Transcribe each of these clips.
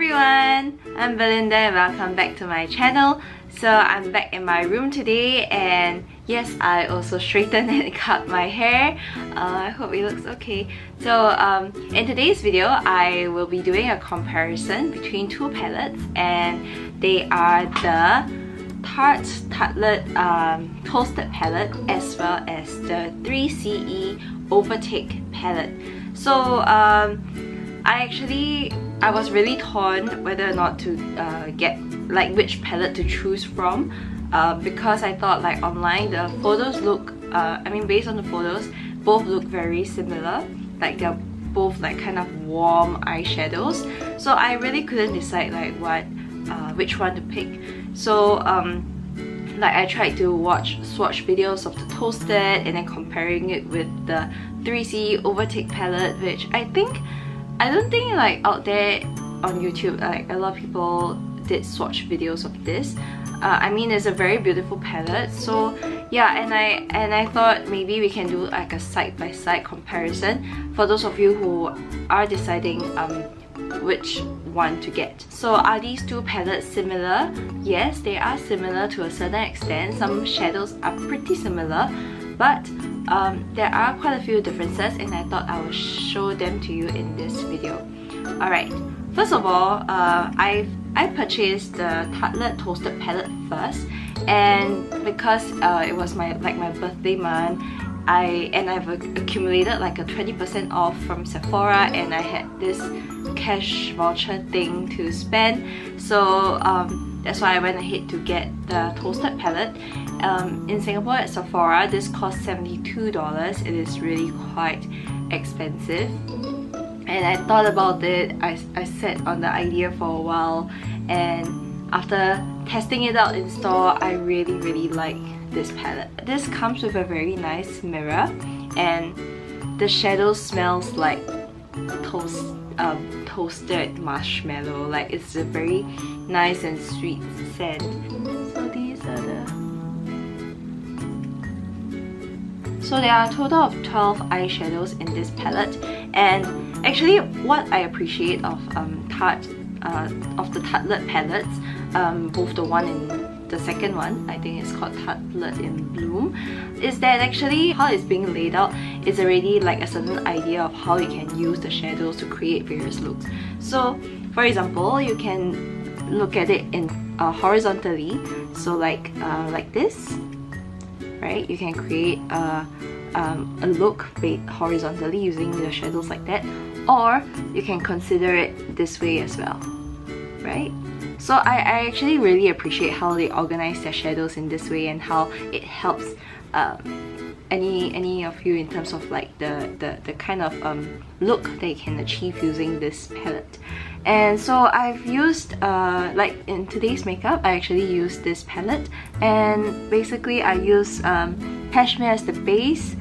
everyone! I'm Belinda and welcome back to my channel. So I'm back in my room today and yes, I also straightened and cut my hair. I hope it looks okay. So in today's video, I will be doing a comparison between two palettes and they are the Tarte Toasted palette as well as the 3CE Overtake palette. So I was really torn whether or not to get like which palette to choose from because I thought like online the photos look based on the photos, both look very similar, like they're both like kind of warm eyeshadows, so I really couldn't decide like which one to pick. So like I tried to watch swatch videos of the Toasted and then comparing it with the 3CE Overtake palette, which I don't think like out there on YouTube like a lot of people did swatch videos of this. I mean, it's a very beautiful palette, so yeah, and I thought maybe we can do like a side-by-side comparison for those of you who are deciding which one to get. So are these two palettes similar? Yes, they are similar to a certain extent. Some shadows are pretty similar, but there are quite a few differences and I thought I will show them to you in this video. Alright, first of all, I purchased the Tarte Toasted palette first, and because it was my birthday month, I've accumulated like a 20% off from Sephora and I had this cash voucher thing to spend, so that's why I went ahead to get the Toasted palette. In Singapore at Sephora, this cost $72. It is really quite expensive. And I thought about it, I sat on the idea for a while, and after testing it out in store, I really like this palette. This comes with a very nice mirror and the shadow smells like toasted marshmallow. Like it's a very nice and sweet scent. So these are So there are a total of 12 eyeshadows in this palette, and actually what I appreciate of the Tarte palettes, both the one and the second one, I think it's called Tarte in Bloom, is that actually how it's being laid out is already like a certain idea of how you can use the shadows to create various looks. So for example, you can look at it in horizontally, so like this, right? You can create a look horizontally using the shadows like that, or you can consider it this way as well, right? So I actually really appreciate how they organize their shadows in this way and how it helps any of you in terms of like the kind of look that you can achieve using this palette. And so I've used like in today's makeup, I actually used this palette, and basically I use cashmere as the base.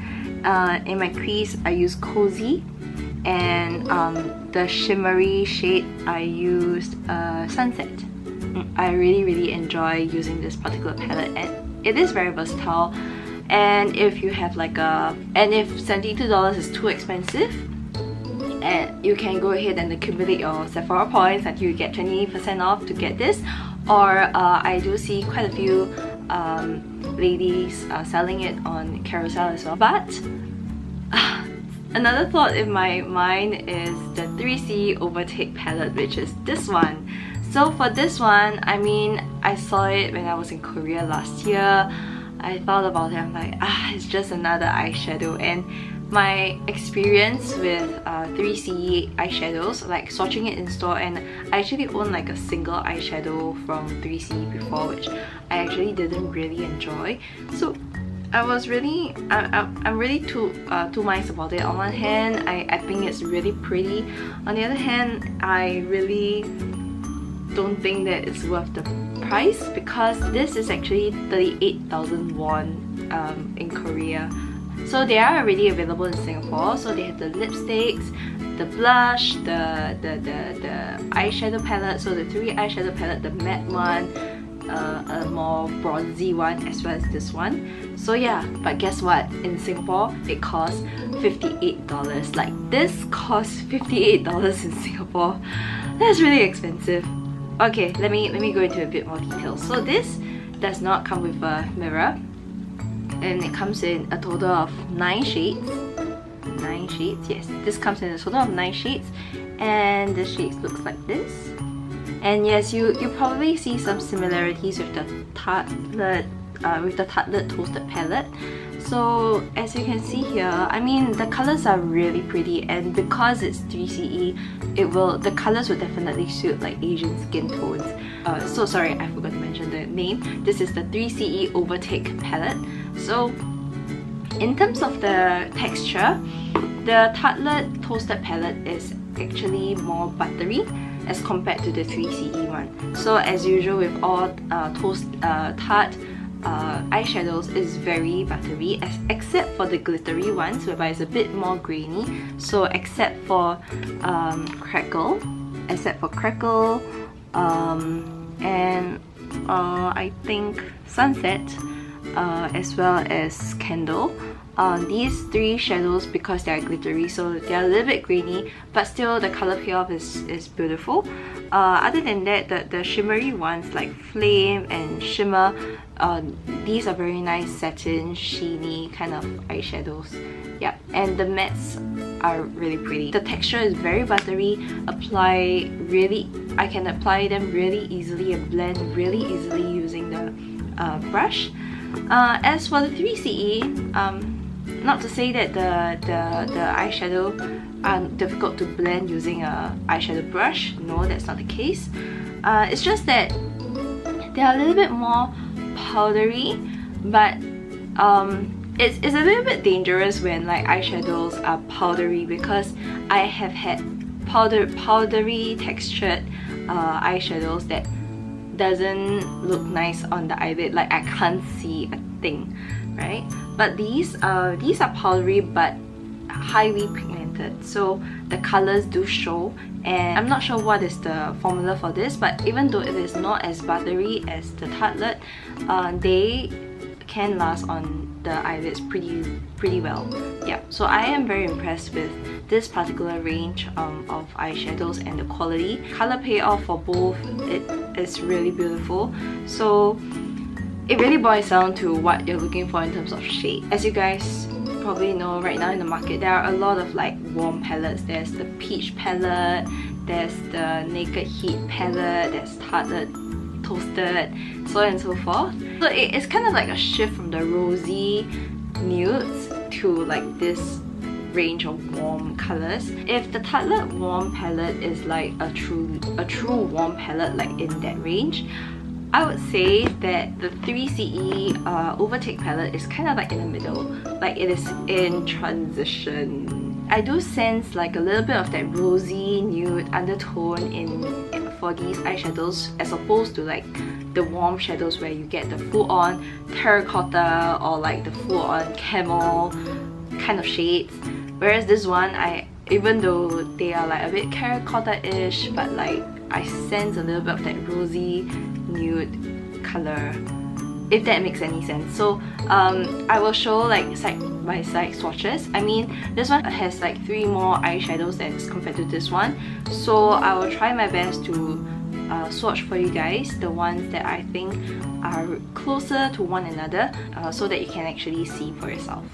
In my crease I use Cozy, and the shimmery shade I used Sunset. I really enjoy using this particular palette, and it is very versatile. And if you have like if $72 is too expensive, and you can go ahead and accumulate your Sephora points until you get 20% off to get this, or I do see quite a few ladies selling it on Carousel as well. But another thought in my mind is the 3CE Overtake palette, which is this one. So for this one, I mean, I saw it when I was in Korea last year. I thought about it, I'm like, it's just another eyeshadow. And my experience with 3CE eyeshadows, like swatching it in store, and I actually own like a single eyeshadow from 3CE before, which I actually didn't really enjoy. So I was really, I'm really two minds about it. On one hand, I think it's really pretty. On the other hand, I really don't think that it's worth the price, because this is actually 38,000 won in Korea. So they are already available in Singapore. So they have the lipsticks, the blush, the eyeshadow palette. So the 3 eyeshadow palette, the matte one, a more bronzy one, as well as this one. So yeah, but guess what? In Singapore, it costs $58. Like this costs $58 in Singapore. That's really expensive. Okay, let me go into a bit more detail. So this does not come with a mirror, and it comes in a total of 9 shades. 9 shades, yes. This comes in a total of 9 shades, and the shades looks like this. And yes, you probably see some similarities with the Tarte Toasted palette. So as you can see here, I mean the colors are really pretty, and because it's 3CE, the colors will definitely suit like Asian skin tones. So sorry, I forgot to mention the name. This is the 3CE Overtake palette. So in terms of the texture, the Tarte Toasted palette is actually more buttery as compared to the 3CE one. So as usual with all Tarte eyeshadows is very buttery, except for the glittery ones whereby it's a bit more grainy. So except for Crackle, and I think Sunset, as well as Candle. These 3 shadows, because they are glittery, so they are a little bit grainy, but still the color payoff is beautiful. Other than that, the shimmery ones like Flame and Shimmer, these are very nice satin, sheeny kind of eyeshadows. Yeah, and the mattes are really pretty. The texture is very buttery. I can apply them really easily and blend really easily using the brush. As for the 3CE, not to say that the eyeshadow are difficult to blend using a eyeshadow brush. No, that's not the case. It's just that they are a little bit more powdery, but it's a little bit dangerous when like eyeshadows are powdery, because I have had powdery textured eyeshadows that doesn't look nice on the eyelid. Like I can't see a thing, right? But these are powdery but highly pigmented, so the colors do show. And I'm not sure what is the formula for this, but even though it is not as buttery as the Tarte, they can last on the eyelids pretty well. Yeah, so I am very impressed with this particular range of eyeshadows and the quality. Color payoff for both, it is really beautiful. So it really boils down to what you're looking for in terms of shade. As you guys probably know, right now in the market there are a lot of like warm palettes. There's the Peach palette, there's the Naked Heat palette, there's Tarte Toasted, so on and so forth. So it's kind of like a shift from the rosy nudes to like this range of warm colors. If the Tarte warm palette is like a true warm palette, like in that range, I would say that the 3CE Overtake palette is kind of like in the middle, like it is in transition. I do sense like a little bit of that rosy nude undertone for these eyeshadows, as opposed to like the warm shadows where you get the full-on terracotta or like the full-on camel kind of shades. Whereas this one, even though they are like a bit terracotta-ish, but like I sense a little bit of that rosy nude color, if that makes any sense. So I will show like side-by-side swatches. I mean, this one has like 3 more eyeshadows as compared to this one, so I will try my best to swatch for you guys the ones that I think are closer to one another, so that you can actually see for yourself.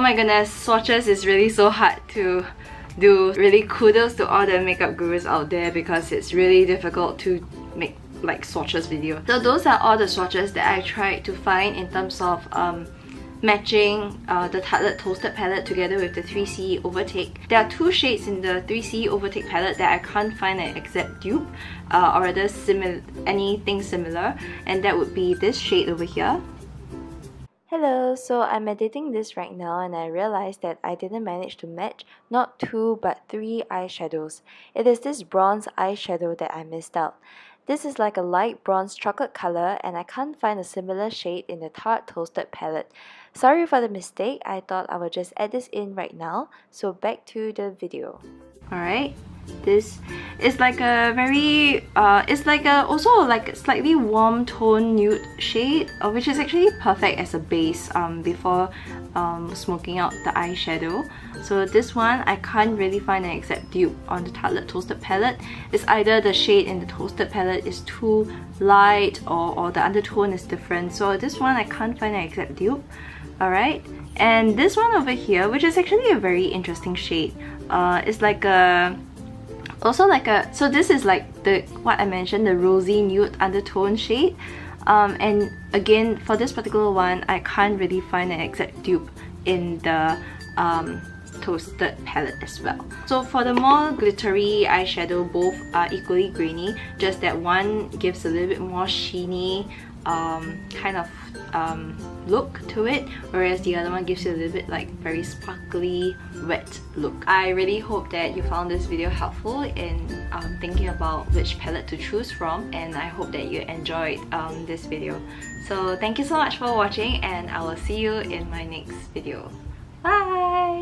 Oh my goodness, swatches is really so hard to do. Really kudos to all the makeup gurus out there because it's really difficult to make like swatches video. So those are all the swatches that I tried to find in terms of matching the Tarte Toasted palette together with the 3CE Overtake. There are two shades in the 3CE Overtake palette that I can't find an exact dupe or rather anything similar, and that would be this shade over here. Hello, so I'm editing this right now and I realized that I didn't manage to match not 2 but 3 eyeshadows. It is this bronze eyeshadow that I missed out. This is like a light bronze chocolate color and I can't find a similar shade in the Tarte Toasted palette. Sorry for the mistake, I thought I would just add this in right now, so back to the video. Alright, this is like a very, it's like a also like a slightly warm tone nude shade, which is actually perfect as a base before smoking out the eyeshadow. So this one, I can't really find an exact dupe on the Tarte Toasted palette. It's either the shade in the Toasted palette is too light or the undertone is different. So this one, I can't find an exact dupe. Alright, and this one over here, which is actually a very interesting shade, it's like a so this is like what I mentioned, the rosy nude undertone shade, and again for this particular one I can't really find an exact dupe in the Toasted palette as well. So for the more glittery eyeshadow, both are equally grainy, just that one gives a little bit more sheeny kind of look to it, whereas the other one gives you a little bit like very sparkly wet look. I really hope that you found this video helpful in thinking about which palette to choose from, and I hope that you enjoyed this video. So thank you so much for watching and I will see you in my next video. Bye!